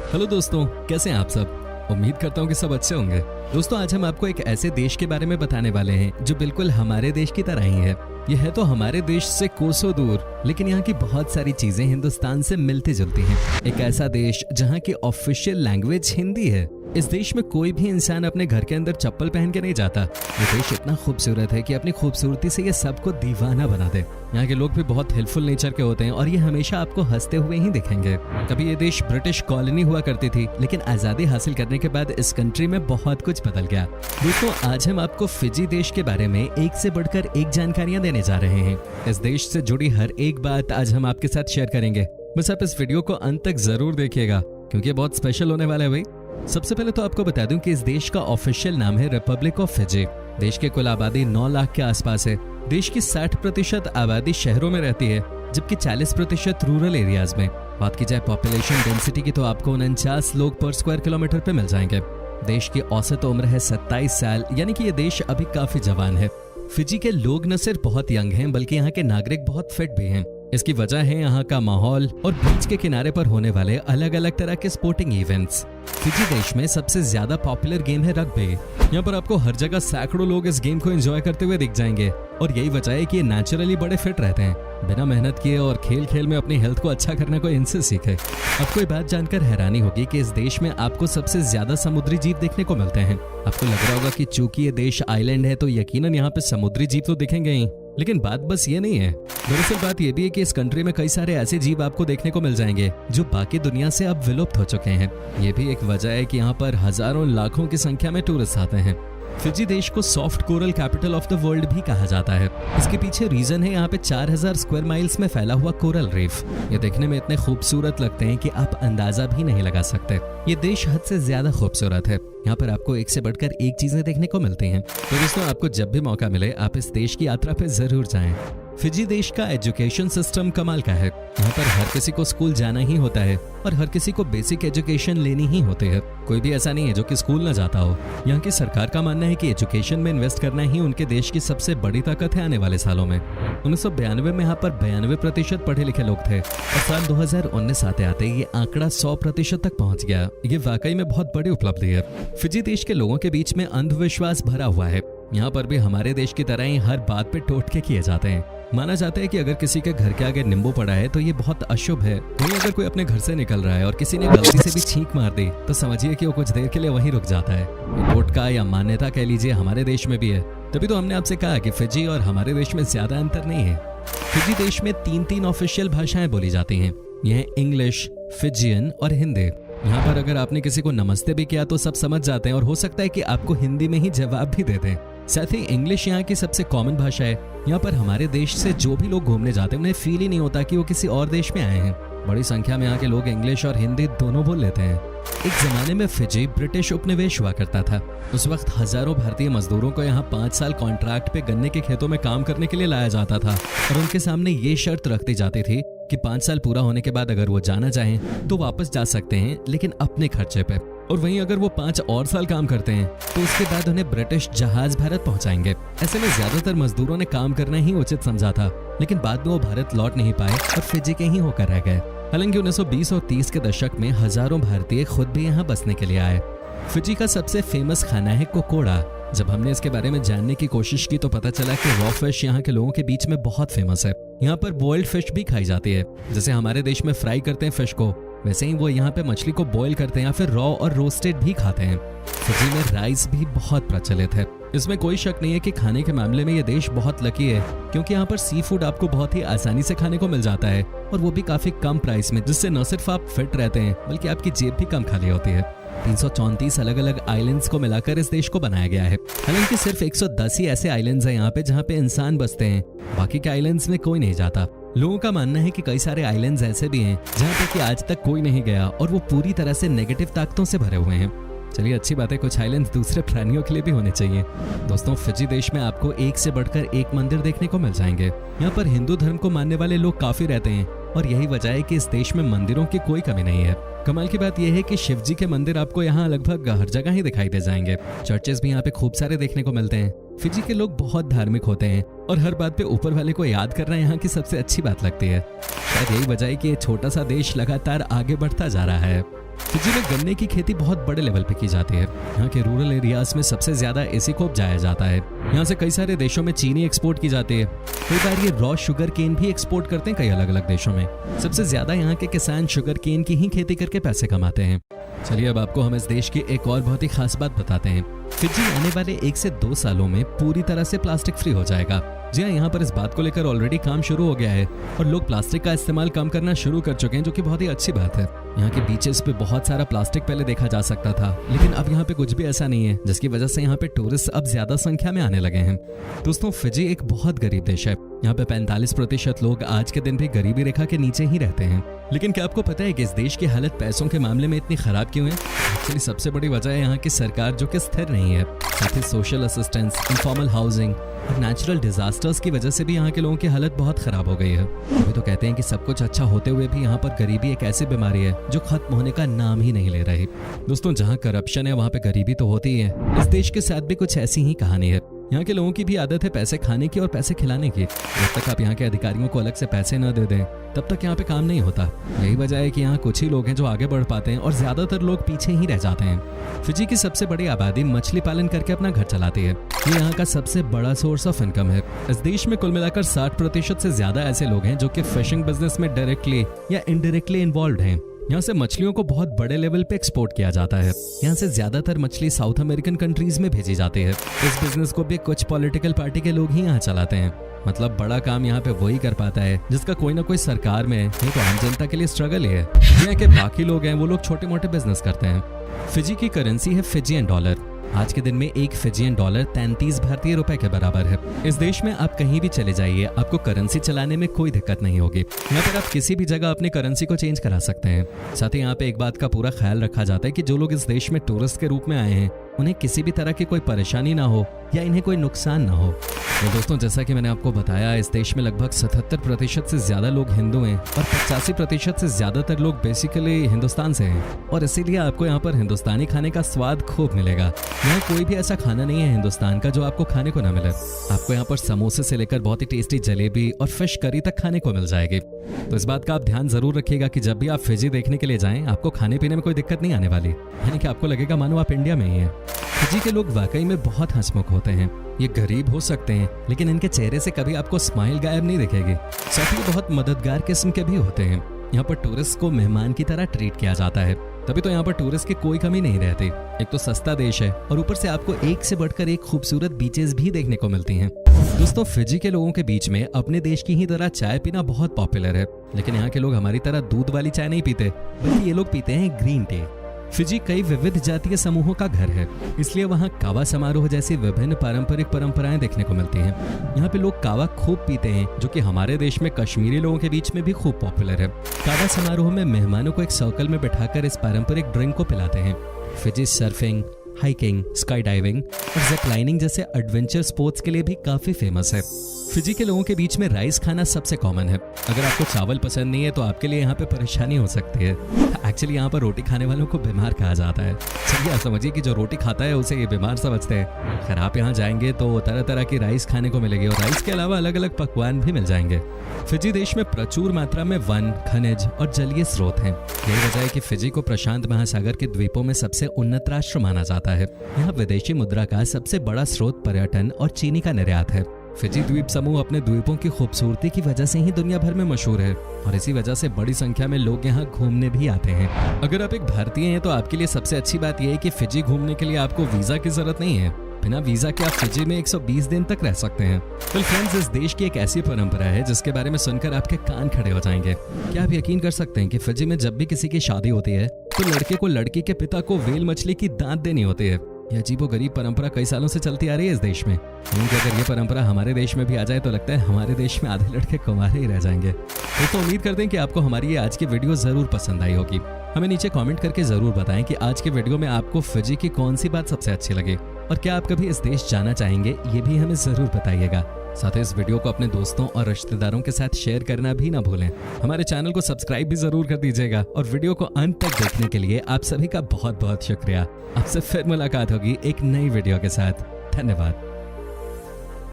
Hello दोस्तों, कैसे हैं आप सब। उम्मीद करता हूँ कि सब अच्छे होंगे। दोस्तों, आज हम आपको एक ऐसे देश के बारे में बताने वाले हैं जो बिल्कुल हमारे देश की तरह ही है। यह है तो हमारे देश से कोसों दूर, लेकिन यहाँ की बहुत सारी चीजें हिंदुस्तान से मिलती जुलती हैं। एक ऐसा देश जहाँ की ऑफिशियल लैंग्वेज हिंदी है। इस देश में कोई भी इंसान अपने घर के अंदर चप्पल पहन के नहीं जाता। ये देश इतना खूबसूरत है कि अपनी खूबसूरती से ये सबको दीवाना बना दे। यहाँ के लोग भी बहुत हेल्पफुल नेचर के होते हैं और ये हमेशा आपको हंसते हुए ही दिखेंगे। कभी ये देश ब्रिटिश कॉलोनी हुआ करती थी, लेकिन आजादी हासिल करने के बाद इस कंट्री में बहुत कुछ बदल गया। दोस्तों, आज हम आपको फिजी देश के बारे में एक से बढ़कर एक जानकारियां देने जा रहे हैं। इस देश से जुड़ी हर एक बात आज हम आपके साथ शेयर करेंगे। बस आप इस वीडियो को अंत तक जरूर देखिएगा, क्योंकि बहुत स्पेशल होने वाला है भाई। सबसे पहले तो आपको बता दूं कि इस देश का ऑफिशियल नाम है रिपब्लिक ऑफ फिजी। देश की कुल आबादी 9 लाख के आसपास है। देश की 60% आबादी शहरों में रहती है, जबकि 40% रूरल एरियाज में। बात की जाए पॉपुलेशन डेंसिटी की तो आपको 49 लोग पर स्क्वायर किलोमीटर पे मिल जाएंगे। देश की औसत उम्र है 27 साल, यानी कि ये देश अभी काफी जवान है। फिजी के लोग न सिर्फ बहुत यंग हैं, बल्कि यहाँ के नागरिक बहुत फिट भी हैं। इसकी वजह है यहाँ का माहौल और बीच के किनारे पर होने वाले अलग अलग तरह के स्पोर्टिंग इवेंट्स। फिजी देश में सबसे ज्यादा पॉपुलर गेम है रग्बी। यहाँ पर आपको हर जगह सैकड़ों लोग इस गेम को एंजॉय करते हुए दिख जाएंगे और यही वजह है कि ये नेचुरली बड़े फिट रहते हैं, बिना मेहनत किए, और खेल खेल में अपनी हेल्थ को अच्छा करने को इनसे सीखे। आपको ये बात जानकर हैरानी होगी कि इस देश में आपको सबसे ज्यादा समुद्री जीव देखने को मिलते हैं। आपको लग रहा होगा कि चूंकि ये देश आइलैंड है तो यकीनन यहाँ पे समुद्री जीव तो दिखेंगे ही, लेकिन बात बस ये नहीं है। दरअसल बात ये भी है कि इस कंट्री में कई सारे ऐसे जीव आपको देखने को मिल जाएंगे जो बाकी दुनिया से अब विलुप्त हो चुके हैं। ये भी एक वजह है कि यहाँ पर हजारों लाखों की संख्या में टूरिस्ट आते हैं। फिजी देश को soft coral capital of the world भी कहा जाता है। इसके पीछे रीजन है यहाँ पे 4000 स्क्वायर माइल्स में फैला हुआ कोरल रीफ। ये देखने में इतने खूबसूरत लगते हैं कि आप अंदाजा भी नहीं लगा सकते। ये देश हद से ज्यादा खूबसूरत है। यहाँ पर आपको एक से बढ़कर एक चीजें देखने को मिलती हैं। तो दोस्तों, आपको जब भी मौका मिले आप इस देश की यात्रा पे जरूर जाएं। फिजी देश का एजुकेशन सिस्टम कमाल का है। यहाँ पर हर किसी को स्कूल जाना ही होता है और हर किसी को बेसिक एजुकेशन लेनी ही होती है। कोई भी ऐसा नहीं है जो कि स्कूल न जाता हो। यहाँ की सरकार का मानना है कि एजुकेशन में इन्वेस्ट करना ही उनके देश की सबसे बड़ी ताकत है आने वाले सालों में। 1992 में यहाँ पर 92% पढ़े लिखे लोग थे और साल 2019 आते आते ये आंकड़ा 100% तक पहुँच गया। ये वाकई में बहुत बड़ी उपलब्धि है। फिजी देश के लोगों के बीच में अंधविश्वास भरा हुआ है। यहाँ पर भी हमारे देश की तरह ही हर बात पे टोटके किए जाते हैं। माना जाता है कि अगर किसी के घर के आगे नींबू पड़ा है तो ये बहुत अशुभ है। वहीं अगर कोई अपने घर से निकल रहा है और किसी ने गलती से भी छींक मार दी तो समझिए कि वो कुछ देर के लिए वहीं रुक जाता है। टोटका या मान्यता कह लीजिए हमारे देश में भी है। तभी तो हमने आपसे कहा कि फिजी और हमारे देश में ज्यादा अंतर नहीं है। फिजी देश में 3 ऑफिशियल भाषाएं बोली जाती हैं। यह इंग्लिश, फिजियन और हिंदी। यहाँ पर अगर आपने किसी को नमस्ते भी किया तो सब समझ जाते हैं और हो सकता है कि आपको हिंदी में ही जवाब भी दे दें। साथ ही इंग्लिश यहाँ की सबसे कॉमन भाषा है। यहाँ पर हमारे देश से जो भी लोग घूमने जाते हैं उन्हें फील ही नहीं होता कि वो किसी और देश में आए हैं। बड़ी संख्या में यहाँ के लोग इंग्लिश और हिंदी दोनों बोल लेते हैं। एक जमाने में फिजी ब्रिटिश उपनिवेश हुआ करता था। उस वक्त हजारों भारतीय मजदूरों को यहाँ 5 साल कॉन्ट्रैक्ट पे गन्ने के खेतों में काम करने के लिए लाया जाता था और उनके सामने ये शर्त रखती जाती थी कि 5 साल पूरा होने के बाद अगर वो जाना चाहें तो वापस जा सकते हैं, लेकिन अपने खर्चे पे। और वहीं अगर वो 5 और साल काम करते हैं तो उसके बाद उन्हें ब्रिटिश जहाज भारत पहुंचाएंगे। ऐसे में ज्यादातर मजदूरों ने काम करना ही उचित समझा था, लेकिन बाद में वो भारत लौट नहीं पाए और फिजी के ही होकर रह गए। हालांकि 1920 और 30 के दशक में हजारों भारतीय खुद भी यहाँ बसने के लिए आए। फिजी का सबसे फेमस खाना है कोकोड़ा। जब हमने इसके बारे में जानने की कोशिश की तो पता चला कि रॉ फिश यहाँ के लोगों के बीच में बहुत फेमस है। यहाँ पर बॉइल्ड फिश भी खाई जाती है। जैसे हमारे देश में फ्राई करते हैं फिश को, वैसे ही वो यहाँ पे मछली को बॉईल करते हैं या फिर रॉ और रोस्टेड भी खाते हैं। फिजी में राइस भी बहुत प्रचलित है। इसमें कोई शक नहीं है कि खाने के मामले में ये देश बहुत लकी है, क्योंकि यहाँ पर सी फूड आपको बहुत ही आसानी से खाने को मिल जाता है और वो भी काफी कम प्राइस में, जिससे न सिर्फ आप फिट रहते हैं बल्कि आपकी जेब भी कम खाली होती है। 334 अलग अलग आइलैंड्स को मिलाकर इस देश को बनाया गया है। हालांकि सिर्फ 110 ही ऐसे आइलैंड्स हैं यहाँ पे जहाँ पे इंसान बसते हैं। बाकी के आइलैंड्स में कोई नहीं जाता। लोगों का मानना है कि कई सारे आइलैंड्स ऐसे भी हैं जहाँ पे कि आज तक कोई नहीं गया और वो पूरी तरह से नेगेटिव ताकतों से भरे हुए हैं। चलिए, अच्छी बात है, कुछ आइलैंड्स दूसरे प्राणियों के लिए भी होने चाहिए। दोस्तों, फिजी देश में आपको एक से बढ़कर एक मंदिर देखने को मिल जाएंगे। यहाँ पर हिंदू धर्म को मानने वाले लोग काफी रहते हैं और यही वजह है कि इस देश में मंदिरों की कोई कमी नहीं है। कमाल की बात यह है कि शिव जी के मंदिर आपको यहाँ लगभग हर जगह ही दिखाई दे जाएंगे। चर्चेस भी यहाँ पे खूब सारे देखने को मिलते हैं। फिजी के लोग बहुत धार्मिक होते हैं और हर बात पे ऊपर वाले को याद करना यहाँ की सबसे अच्छी बात लगती है। शायद यही वजह है कि ये छोटा सा देश लगातार आगे बढ़ता जा रहा है। फिजी में गन्ने की खेती बहुत बड़े लेवल पे की जाती है। यहाँ के रूरल एरियाज में सबसे ज्यादा इसी को उपजाया जाता है। यहाँ से कई सारे देशों में चीनी एक्सपोर्ट की जाती है। कई बार ये रॉ शुगर केन भी एक्सपोर्ट करते हैं कई अलग अलग देशों में। सबसे ज्यादा यहाँ के किसान शुगर केन की ही खेती करके पैसे कमाते हैं। चलिए अब आपको हम इस देश की एक और बहुत ही खास बात बताते हैं। फिजी आने वाले 1 से 2 सालों में पूरी तरह से प्लास्टिक फ्री हो जाएगा। जी हाँ, यहाँ पर इस बात को लेकर ऑलरेडी काम शुरू हो गया है और लोग प्लास्टिक का इस्तेमाल कम करना शुरू कर चुके हैं, जो कि बहुत ही अच्छी बात है। यहाँ के बीचेस पे बहुत सारा प्लास्टिक पहले देखा जा सकता था, लेकिन अब यहाँ पे कुछ भी ऐसा नहीं है, जिसकी वजह से यहाँ पे टूरिस्ट अब ज्यादा संख्या में आने लगे हैं। दोस्तों, फिजी एक बहुत गरीब देश है। यहाँ पे 45% लोग आज के दिन भी गरीबी रेखा के नीचे ही रहते हैं। लेकिन क्या आपको पता है कि इस देश की हालत पैसों के मामले में इतनी खराब क्यों है? एक्चुअली सबसे बड़ी वजह है यहाँ की सरकार, जो कि स्थिर नहीं है। साथ ही सोशल असिस्टेंस, इनफॉर्मल हाउसिंग और नेचुरल डिजास्टर्स की वजह से भी यहाँ के लोगों की हालत बहुत खराब हो गई है। अभी तो कहते हैं कि सब कुछ अच्छा होते हुए भी यहाँ पर गरीबी एक ऐसी बीमारी है जो खत्म होने का नाम ही नहीं ले रही। दोस्तों, जहाँ करप्शन है वहाँ पे गरीबी तो होती ही है। इस देश के साथ भी कुछ ऐसी ही कहानी है। यहाँ के लोगों की भी आदत है पैसे खाने की और पैसे खिलाने की। जब तक आप यहाँ के अधिकारियों को अलग से पैसे न दे दें, तब तक यहाँ पे काम नहीं होता। यही वजह है कि यहाँ कुछ ही लोग हैं जो आगे बढ़ पाते हैं और ज्यादातर लोग पीछे ही रह जाते हैं। फिजी की सबसे बड़ी आबादी मछली पालन करके अपना घर चलाती है। ये यहाँ का सबसे बड़ा सोर्स ऑफ इनकम है। इस देश में कुल मिलाकर 60% से ज्यादा ऐसे लोग हैं जो कि फिशिंग बिजनेस में डायरेक्टली या इनडायरेक्टली इन्वॉल्व हैं। यहाँ से मछलियों को बहुत बड़े लेवल पे एक्सपोर्ट किया जाता है। यहाँ से ज्यादातर मछली साउथ अमेरिकन कंट्रीज में भेजी जाती है। इस बिजनेस को भी कुछ पॉलिटिकल पार्टी के लोग ही यहाँ चलाते हैं। मतलब बड़ा काम यहाँ पे वही कर पाता है जिसका कोई ना कोई सरकार में है, नहीं तो आम जनता के लिए स्ट्रगल ही है। यहाँ के बाकी लोग हैं वो लोग छोटे मोटे बिजनेस करते हैं। फिजी की करेंसी है फिजियन डॉलर। आज के दिन में एक फिजियन डॉलर 33 भारतीय रुपए के बराबर है। इस देश में आप कहीं भी चले जाइए, आपको करेंसी चलाने में कोई दिक्कत नहीं होगी। यहाँ पर आप किसी भी जगह अपनी करेंसी को चेंज करा सकते हैं। साथ ही यहाँ पे एक बात का पूरा ख्याल रखा जाता है कि जो लोग इस देश में टूरिस्ट के रूप में आए हैं, उन्हें किसी भी तरह की कोई परेशानी ना हो या इन्हें कोई नुकसान ना हो। तो दोस्तों, जैसा कि मैंने आपको बताया, इस देश में लगभग 77% से ज्यादा लोग हिंदू हैं और 85% से ज्यादातर लोग बेसिकली हिंदुस्तान से हैं और इसीलिए आपको यहाँ पर हिंदुस्तानी खाने का स्वाद खूब मिलेगा। यहाँ कोई भी ऐसा खाना नहीं है हिंदुस्तान का जो आपको खाने को ना मिले। आपको यहाँ पर समोसे से लेकर बहुत ही टेस्टी जलेबी और फिश करी तक खाने को मिल जाएगी। तो इस बात का आप ध्यान जरूर रखिएगा कि जब भी आप फिजी देखने के लिए जाएं, आपको खाने पीने में कोई दिक्कत नहीं आने वाली, यानी कि आपको लगेगा मानो आप इंडिया में ही हैं। फिजी के लोग वाकई में बहुत हंसमुख होते हैं। ये गरीब हो सकते हैं, लेकिन इनके चेहरे से कभी आपको स्माइल गायब नहीं दिखेगी। साथ ही बहुत मददगार किस्म के भी होते हैं। यहाँ पर टूरिस्ट को मेहमान की तरह ट्रीट किया जाता है, तभी तो यहाँ पर टूरिस्ट की कोई कमी नहीं रहती। एक तो सस्ता देश है और ऊपर से आपको एक से बढ़कर एक खूबसूरत बीचेस भी देखने को मिलती हैं। दोस्तों, फिजी के लोगों के बीच में अपने देश की ही तरह चाय पीना बहुत पॉपुलर है, लेकिन यहाँ के लोग हमारी तरह दूध वाली चाय नहीं पीते, बल्कि ये लोग पीते हैं ग्रीन टी। फिजी कई विविध जातीय समूहों का घर है, इसलिए वहाँ कावा समारोह जैसी विभिन्न पारंपरिक परंपराएं देखने को मिलती हैं। यहाँ पे लोग कावा खूब पीते हैं, जो कि हमारे देश में कश्मीरी लोगों के बीच में भी खूब पॉपुलर है। कावा समारोह में मेहमानों को एक सर्कल में बैठाकर इस पारंपरिक ड्रिंक को पिलाते हैं। Fiji surfing, hiking, sky diving और ज़िप लाइनिंग जैसे एडवेंचर स्पोर्ट्स के लिए भी काफी फेमस है। फिजी के लोगों के बीच में राइस खाना सबसे कॉमन है। अगर आपको चावल पसंद नहीं है तो आपके लिए यहाँ पे परेशानी हो सकती है। एक्चुअली यहाँ पर रोटी खाने वालों को बीमार कहा जाता है। चलिए आप समझिए कि जो रोटी खाता है उसे ये बीमार समझते हैं। खैर, आप यहाँ जाएंगे तो तरह तरह की राइस खाने को मिलेगी और राइस के अलावा अलग अलग पकवान भी मिल जाएंगे। फिजी देश में प्रचुर मात्रा में वन, खनिज और जलीय स्रोत हैं। यही वजह है कि फिजी को प्रशांत महासागर के द्वीपों में सबसे उन्नत राष्ट्र माना जाता है। यहाँ विदेशी मुद्रा का सबसे बड़ा स्रोत पर्यटन और चीनी का निर्यात है। फिजी द्वीप समूह अपने द्वीपों की खूबसूरती की वजह से ही दुनिया भर में मशहूर है और इसी वजह से बड़ी संख्या में लोग यहाँ घूमने भी आते हैं। अगर आप एक भारतीय हैं तो आपके लिए सबसे अच्छी बात यह है कि फिजी घूमने के लिए आपको वीजा की जरूरत नहीं है। बिना वीजा के आप फिजी में 120 दिन तक रह सकते हैं। तो फ्रेंड्स, इस देश की एक ऐसी परंपरा है जिसके बारे में सुनकर आपके कान खड़े हो जाएंगे। क्या आप यकीन कर सकते हैं कि फिजी में जब भी किसी की शादी होती है तो लड़के को लड़की के पिता को व्हेल मछली की दांत देनी होती है। यह अजीबोगरीब परंपरा कई सालों से चलती आ रही है इस देश में। क्योंकि अगर ये परंपरा हमारे देश में भी आ जाए तो लगता है हमारे देश में आधे लड़के कुंवारे ही रह जाएंगे। तो उम्मीद करते हैं कि आपको हमारी ये आज की वीडियो जरूर पसंद आई होगी। हमें नीचे कमेंट करके जरूर बताएं कि आज के वीडियो में आपको फिजी की कौन सी बात सबसे अच्छी लगी और क्या आप कभी इस देश जाना चाहेंगे, ये भी हमें जरूर बताइएगा। साथ ही इस वीडियो को अपने दोस्तों और रिश्तेदारों के साथ शेयर करना भी ना भूलें। हमारे चैनल को सब्सक्राइब भी जरूर कर दीजिएगा और वीडियो को अंत तक देखने के लिए आप सभी का बहुत बहुत शुक्रिया। आपसे फिर मुलाकात होगी एक नई वीडियो के साथ। धन्यवाद।